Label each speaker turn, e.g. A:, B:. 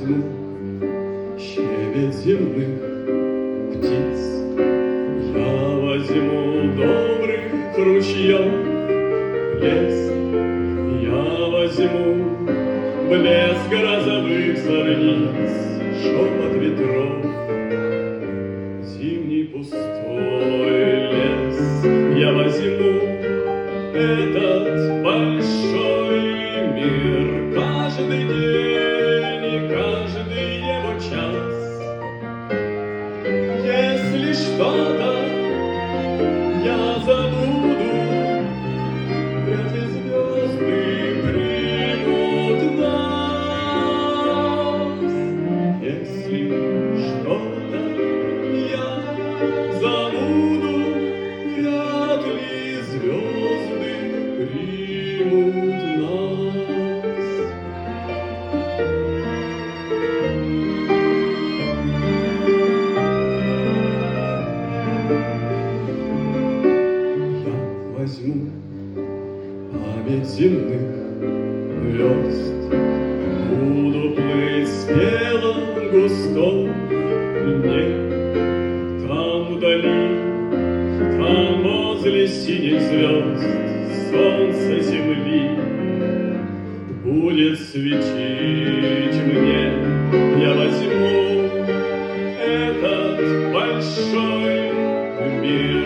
A: возьму щебет земных птиц, я возьму добрых ручьев лес, я возьму блеск грозовых зорниц, шепот ветров, зимний пустой лес. Я возьму этот большой мир, каждый день и каждый его час. Если что-то я забуду, вряд ли звезды примут нас. Если что-то я забуду, вряд ли звезды примут нас. Я возьму память земных звезд, буду плыть смело в густом льне. Там вдали, там возле синих звезд, солнце земли будет светить мне. Я возьму этот большой мир,